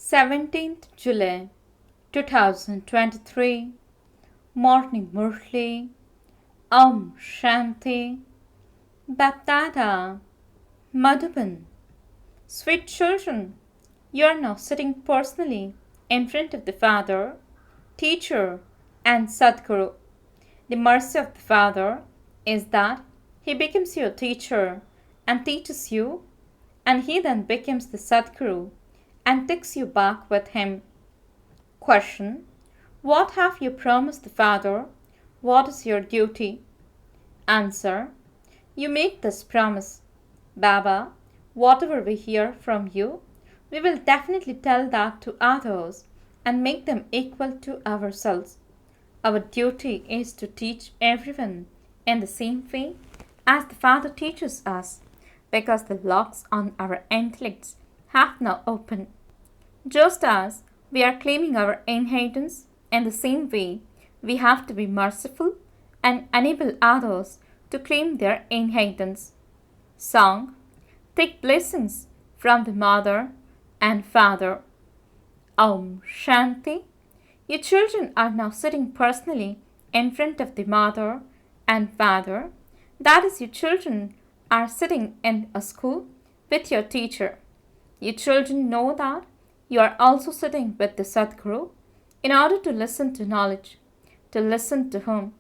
17th July 2023 Morning Murli Shanti BapDada Madhuban. Sweet children, you are now sitting personally in front of the Father, Teacher and Sadguru. The mercy of the Father is that He becomes your teacher and teaches you, and He then becomes the Sadguru and takes you back with Him. Question: what have you promised the Father? What is your duty? Answer: you make this promise, Baba, whatever we hear from you, we will definitely tell that to others and make them equal to ourselves. Our duty is to teach everyone in the same way as the Father teaches us, because the locks on our intellects have now opened. Just as we are claiming our inheritance, in the same way we have to be merciful and enable others to claim their inheritance. Song: take blessings from the Mother and Father. Om Shanti. Your children are now sitting personally in front of the Mother and Father. That is, your children are sitting in a school with your teacher. Your children know that you are also sitting with the Sadguru in order to listen to knowledge. To listen to whom?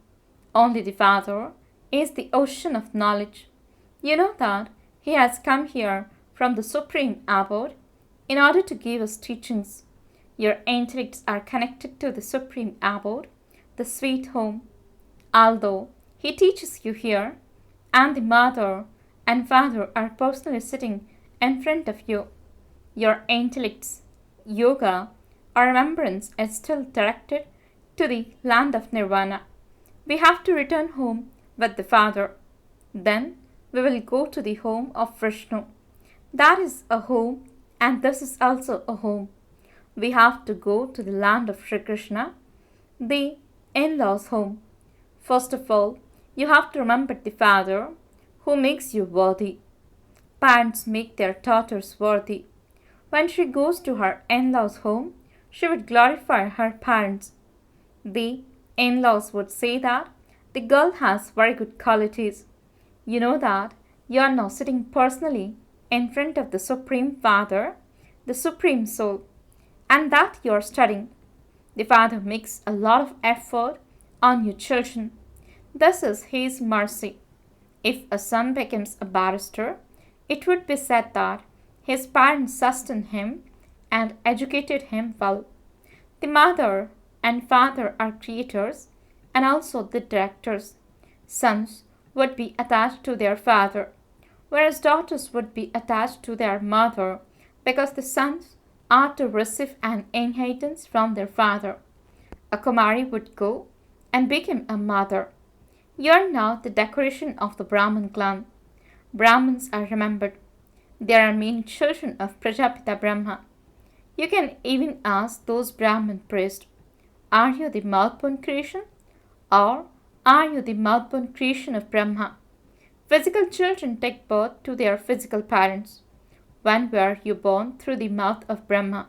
Only the Father is the ocean of knowledge. You know that He has come here from the Supreme Abode in order to give us teachings. Your intellects are connected to the Supreme Abode, the sweet home. Although He teaches you here, and the Mother and Father are personally sitting in front of you, your intellects, yoga, or remembrance is still directed to the land of Nirvana. We have to return home with the Father. Then we will go to the home of Vishnu. That is a home, and this is also a home. We have to go to the land of Sri Krishna, the in-laws' home. First of all, you have to remember the Father who makes you worthy. Parents make their daughters worthy. When she goes to her in-laws' home, she would glorify her parents. The in-laws would say that the girl has very good qualities. You know that you are now sitting personally in front of the Supreme Father, the Supreme Soul, and that you are studying. The Father makes a lot of effort on your children. This is His mercy. If a son becomes a barrister, it would be said that his parents sustained him and educated him well. The Mother and Father are creators and also the directors. Sons would be attached to their father, whereas daughters would be attached to their mother, because the sons are to receive an inheritance from their father. A Kumari would go and become a mother. You are now the decoration of the Brahman clan. Brahmins are remembered. There are many children of Prajapita Brahma. You can even ask those Brahmin priests, are you the mouth-born creation, or are you the mouth-born creation of Brahma? Physical children take birth to their physical parents. When were you born through the mouth of Brahma?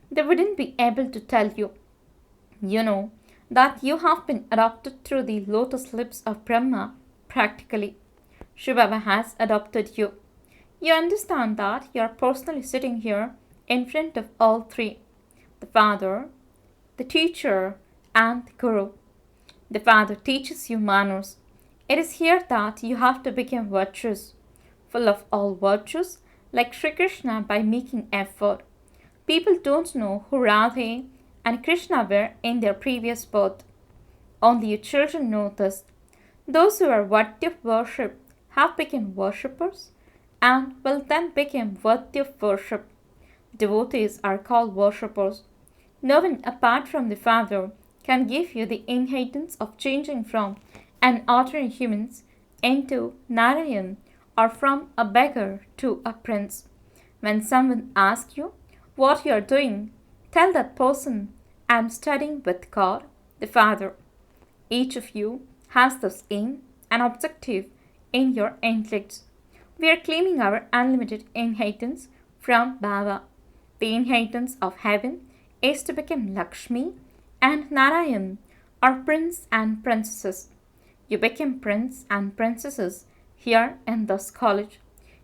They wouldn't be able to tell you. You know that you have been adopted through the lotus lips of Brahma practically. Shivbaba has adopted you. You understand that you are personally sitting here in front of all three, the Father, the Teacher, and the Guru. The Father teaches you manners. It is here that you have to become virtuous, full of all virtues, like Sri Krishna, by making effort. People don't know who Radhe and Krishna were in their previous birth. Only your children know this. Those who are worthy of worship have become worshippers and will then become worthy of worship. Devotees are called worshippers. No one apart from the Father can give you the inheritance of changing from an ordinary human into Narayan, or from a beggar to a prince. When someone asks you what you are doing, tell that person, I am studying with God, the Father. Each of you has this aim and objective in your intellects. We are claiming our unlimited inheritance from Baba. The inheritance of heaven is to become Lakshmi and Narayan, or prince and princesses. You become prince and princesses here in this college.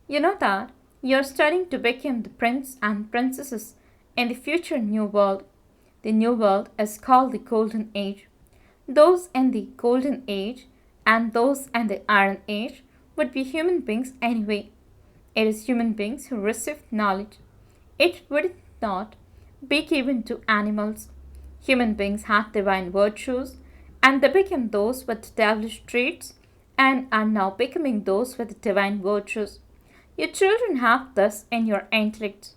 You know that you are studying to become the prince and princesses in the future new world. The new world is called the Golden Age. Those in the Golden Age and those in the Iron Age would be human beings anyway. It is human beings who receive knowledge. It would not be given to animals. Human beings have divine virtues and they became those with devilish traits and are now becoming those with divine virtues. Your children have this in your intellect.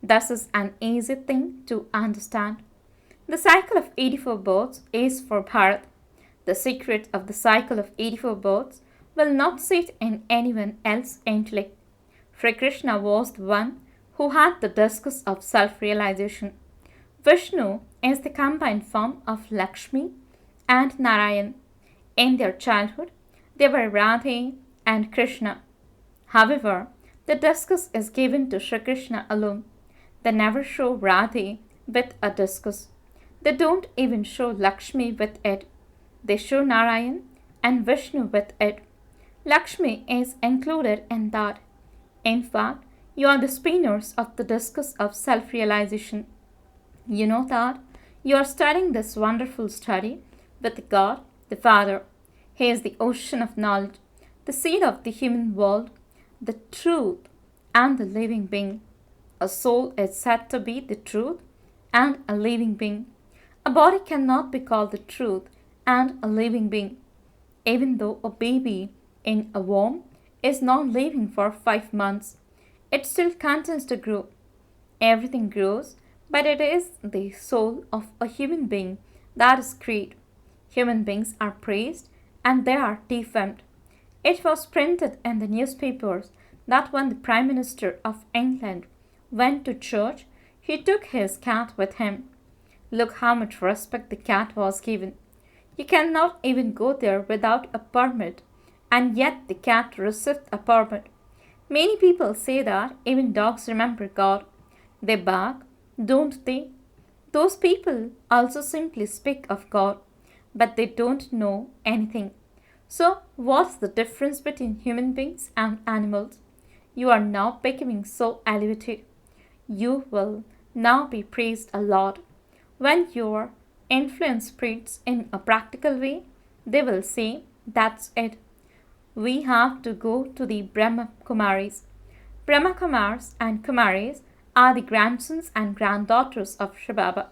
This is an easy thing to understand. The cycle of 84 births is for Bharat. The secret of the cycle of 84 births will not sit in anyone else's intellect. Sri Krishna was the one who had the discus of self-realization. Vishnu is the combined form of Lakshmi and Narayan. In their childhood, they were Radhe and Krishna. However, the discus is given to Sri Krishna alone. They never show Radhe with a discus. They don't even show Lakshmi with it. They show Narayan and Vishnu with it. Lakshmi is included in that. In fact, you are the spinners of the discus of self-realization. You know that you are studying this wonderful study with God, the Father. He is the ocean of knowledge, the seed of the human world, the truth, and the living being. A soul is said to be the truth and a living being. A body cannot be called the truth and a living being. Even though a baby in a womb is non-living for 5 months, it still continues to grow. Everything grows, but it is the soul of a human being that is great. Human beings are praised and they are defamed. It was printed in the newspapers that when the Prime Minister of England went to church, he took his cat with him. Look how much respect the cat was given. You cannot even go there without a permit, and yet the cat received a permit. Many people say that even dogs remember God. They bark, don't they? Those people also simply speak of God, but they don't know anything. So, what's the difference between human beings and animals? You are now becoming so elevated. You will now be praised a lot. When your influence spreads in a practical way, they will say, that's it. We have to go to the Brahma Kumaris. Brahma Kumaris and Kumaris are the grandsons and granddaughters of shivbaba.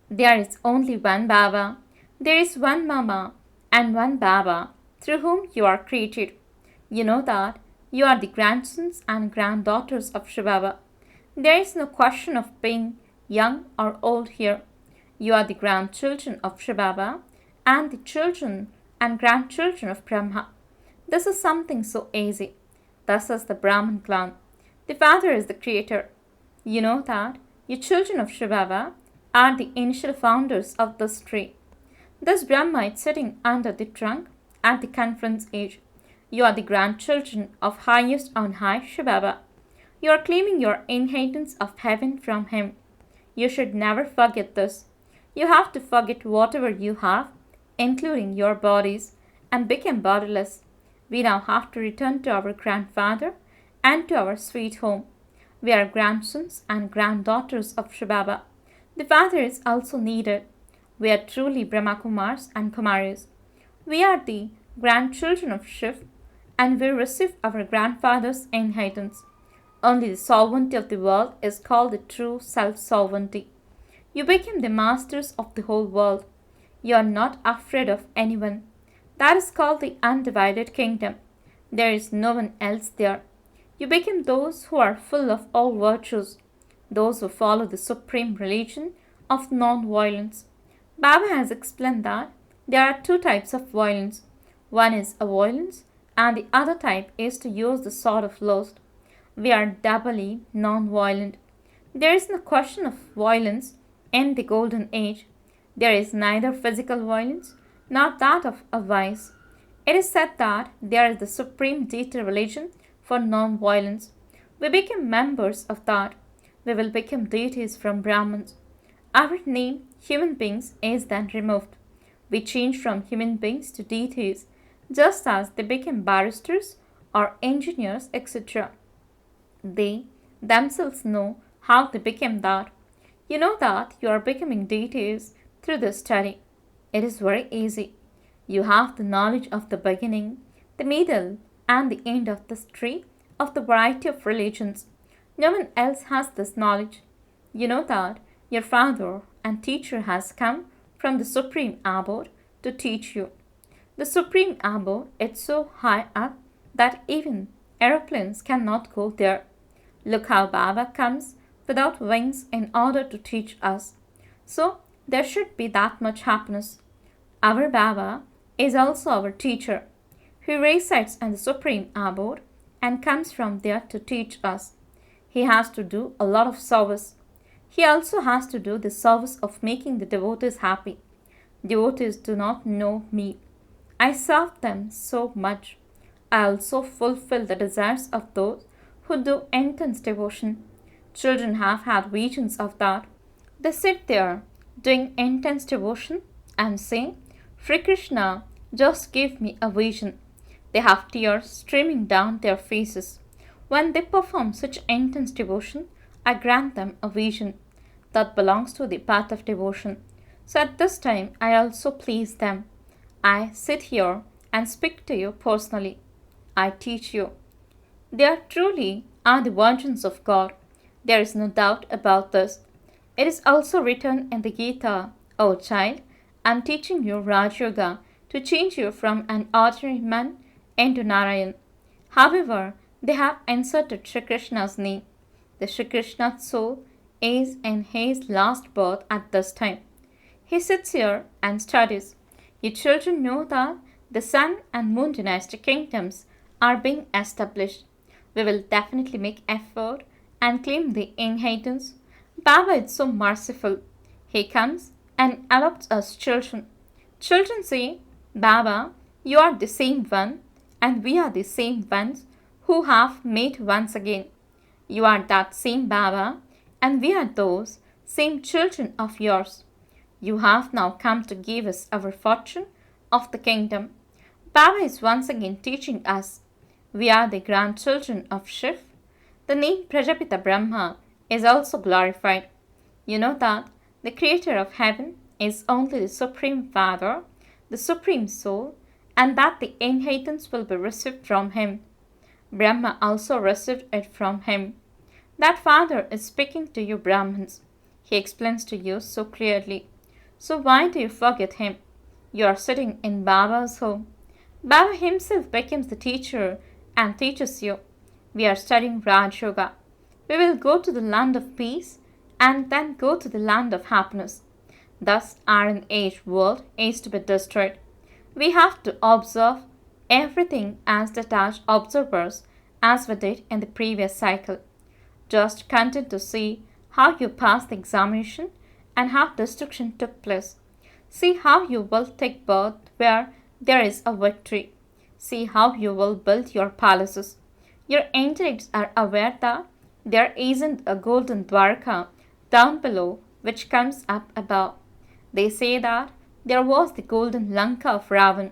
There is only one Baba. There is one Mama and one Baba through whom you are created. You know that you are the grandsons and granddaughters of shivbaba. There is no question of being young or old here. You are the grandchildren of shivbaba and the children and grandchildren of Bramha. This is something so easy. This is the Brahman clan. The father is the creator. You know that you children of shivbaba are the initial founders of this tree. This Brahma is sitting under the trunk at the conference age. You are the grandchildren of highest on high shivbaba. You are claiming your inheritance of heaven from him. You should never forget this. You have to forget whatever you have, including your bodies, and become bodiless. We now have to return to our grandfather and to our sweet home. We are grandsons and granddaughters of shivbaba. The father is also needed. We are truly Brahma Kumaris and Kumaris. We are the grandchildren of Shiv, and we receive our grandfather's inheritance. Only the sovereignty of the world is called the true self-sovereignty. You become the masters of the whole world. You are not afraid of anyone. That is called the undivided kingdom. There is no one else there. You become those who are full of all virtues, those who follow the supreme religion of non-violence. Baba has explained that there are 2 types of violence. One is a violence, and the other type is to use the sword of lust. We are doubly non-violent. There is no question of violence in the Golden Age. There is neither physical violence nor that of a vice. It is said that there is the supreme deity religion for non-violence. We become members of that. we will become deities from Brahmins. Our name, human beings, is then removed. We change from human beings to deities, just as they became barristers or engineers, etc. They themselves know how they became that. You know that you are becoming deities through this study. It is very easy. You have the knowledge of the beginning, the middle, and the end of the history of the variety of religions. No one else has this knowledge. You know that your father and teacher has come from the supreme abode to teach you. The supreme abode is so high up that even aeroplanes cannot go there. Look how Baba comes without wings in order to teach us. So there should be that much happiness. Our Baba is also our teacher. He resides in the supreme abode and comes from there to teach us. He has to do a lot of service. He also has to do the service of making the devotees happy. Devotees do not know me. I serve them so much. I also fulfill the desires of those who do intense devotion. Children have had visions of that. They sit there doing intense devotion and say, Sri Krishna, just give me a vision. They have tears streaming down their faces. When they perform such intense devotion, I grant them a vision that belongs to the path of devotion. So at this time, I also please them. I sit here and speak to you personally. I teach you. They are truly are the virgins of God. There is no doubt about this. It is also written in the Gita, O child, I am teaching you Raj Yoga to change you from an ordinary man into Narayan. However, they have inserted Sri Krishna's name. The Sri Krishna's soul is in his last birth at this time. He sits here and studies. You children know that the sun and moon dynastic kingdoms are being established. We will definitely make effort and claim the inheritance. Baba is so merciful. He comes and adopts us children. Children say, Baba, you are the same one, and we are the same ones who have met once again. You are that same Baba, and we are those same children of yours. You have now come to give us our fortune of the kingdom. Baba is once again teaching us. We are the grandchildren of Shiv. The name Prajapita Brahma is also glorified. You know that the creator of heaven is only the Supreme Father, the Supreme Soul, and that the inheritance will be received from him. Brahma also received it from him. That Father is speaking to you Brahmins. He explains to you so clearly. So why do you forget him? You are sitting in Baba's home. Baba himself becomes the teacher and teaches you. We are studying Raj Yoga. We will go to the land of peace and then go to the land of happiness. Thus, Iron Age world is to be destroyed. We have to observe everything as detached observers as we did in the previous cycle. Just content to see how you passed the examination and how destruction took place. See how you will take birth where there is a victory. See how you will build your palaces. Your intellects are aware that there isn't a golden Dwarka down below which comes up above. They say that there was the golden Lanka of Ravan.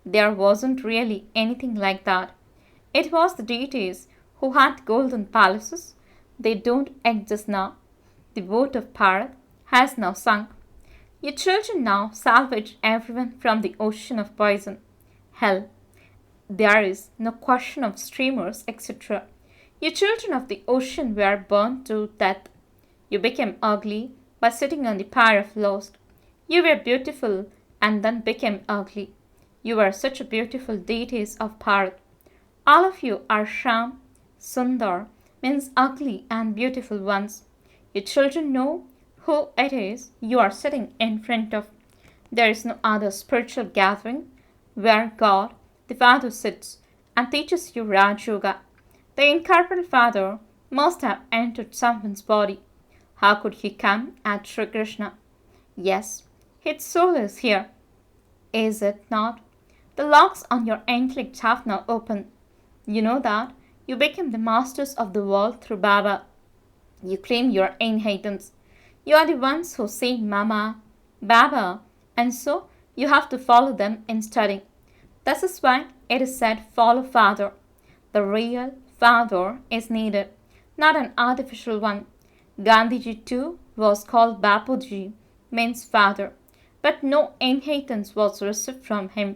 There wasn't really anything like that. It was the deities who had golden palaces. They don't exist now. The boat of Bharat has now sunk. Your children now salvage everyone from the ocean of poison. Hell. There is no question of streamers, etc. You children of the ocean were burned to death. You became ugly by sitting on the pyre of lust. You were beautiful and then became ugly. You were such a beautiful deities of Bharat. All of you are Sham, Sundar, means ugly and beautiful ones. Your children know who it is you are sitting in front of. There is no other spiritual gathering where God, the Father, sits and teaches you Raj Yoga. The incorporeal Father must have entered someone's body. How could he come at Sri Krishna? Yes, his soul is here. Is it not? The locks on your intellect have now opened. You know that you became the masters of the world through Baba. You claim your inheritance. You are the ones who say Mama, Baba, and so you have to follow them in studying. This is why it is said follow Father. The real Father is needed, not an artificial one. Gandhiji too was called Bapuji, means father, but no inheritance was received from him.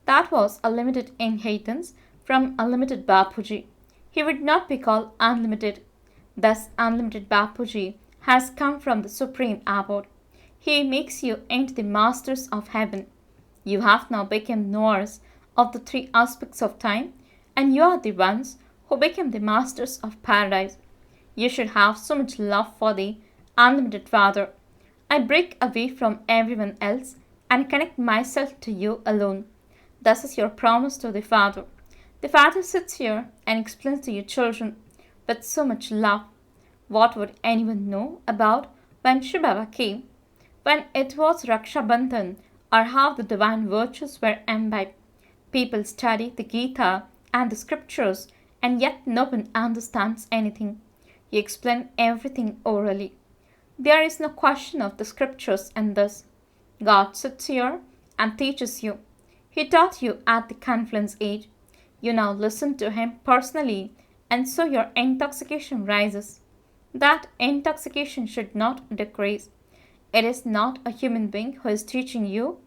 That was a limited inheritance from a limited Bapuji. He would not be called unlimited. Thus, unlimited Bapuji has come from the Supreme Abode. He makes you into the masters of heaven. You have now become knowers of the three aspects of time, and you are the ones who become the masters of paradise. You should have so much love for the unlimited Father. I break away from everyone else and connect myself to you alone. This is your promise to the Father. The Father sits here and explains to you children with so much love. What would anyone know about when Shivbaba came, when it was Raksha Bandhan, or how the divine virtues were imbibed? People study the Gita and the scriptures, and yet no one understands anything. You explain everything orally. There is no question of the scriptures in this. God sits here and teaches you. He taught you at the confluence age. You now listen to him personally, and so your intoxication rises. That intoxication should not decrease. It is not a human being who is teaching you.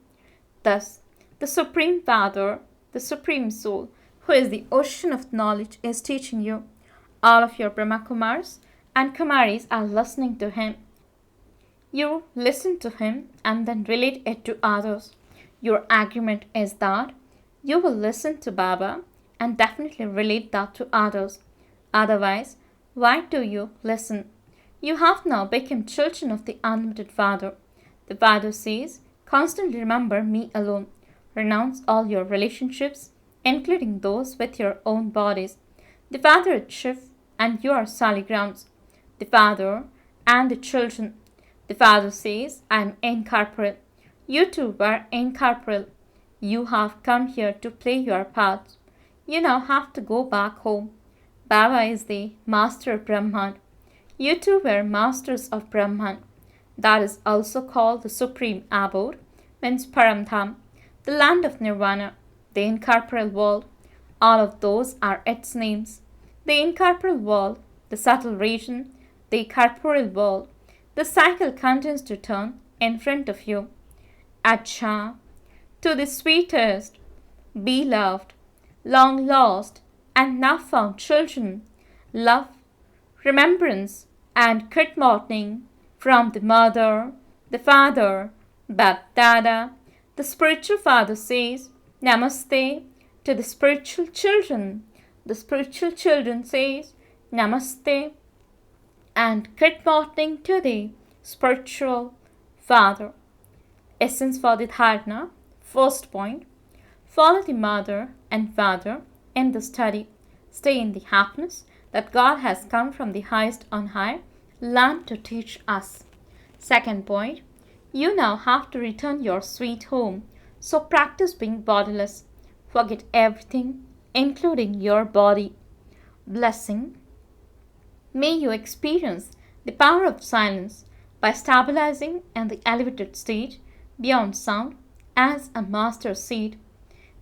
Thus, the Supreme Father, the Supreme Soul, who is the ocean of knowledge, is teaching you. All of your Brahma Kumaris and Kumaris are listening to him. You listen to him and then relate it to others. Your agreement is that you will listen to Baba and definitely relate that to others. Otherwise, why do you listen? You have now become children of the unlimited Father. The Father says, constantly remember me alone. Renounce all your relationships, including those with your own bodies. The Father is Shiv and you are Saligrams. The Father and the children. The Father says, I am incorporeal. You too were incorporeal. You have come here to play your parts. You now have to go back home. Baba is the master of Brahman. You too were masters of Brahman. That is also called the Supreme Abode, means Paramdham, the land of Nirvana, the incorporeal world. All of those are its names. The incorporeal world, the subtle region, the corporeal world. The cycle continues to turn in front of you. Acha, to the sweetest, beloved, long lost, and now found children, love, remembrance, and good morning from the mother, the father, BapDada. The spiritual father says, Namaste to the spiritual children. The spiritual children says, Namaste and good morning to the spiritual father. Essence for the dharana. First point, follow the mother and father in the study. Stay in the happiness that God has come from the highest on high land to teach us. Second point, you now have to return your sweet home, so practice being bodiless. Forget everything, including your body. Blessing. May you experience the power of silence by stabilizing in the elevated stage beyond sound as a master seed.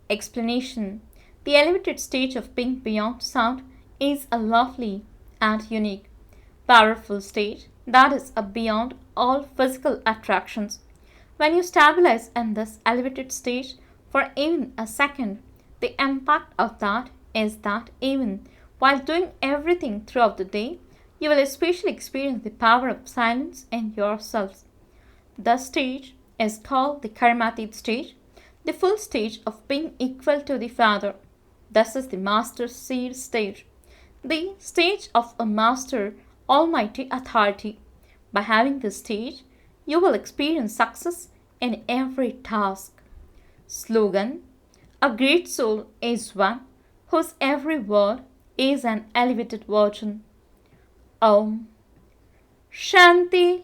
Explanation. The elevated stage of being beyond sound is a lovely and unique, powerful stage that is beyond all physical attractions. When you stabilize in this elevated stage for even a second, the impact of that is that even while doing everything throughout the day, you will especially experience the power of silence in yourselves. The stage is called the Karmatit stage, the full stage of being equal to the Father. This is the Master Seed stage, the stage of a Master Almighty Authority. By having this stage, you will experience success in every task. Slogan. A great soul is one whose every word is an elevated version. Om Shanti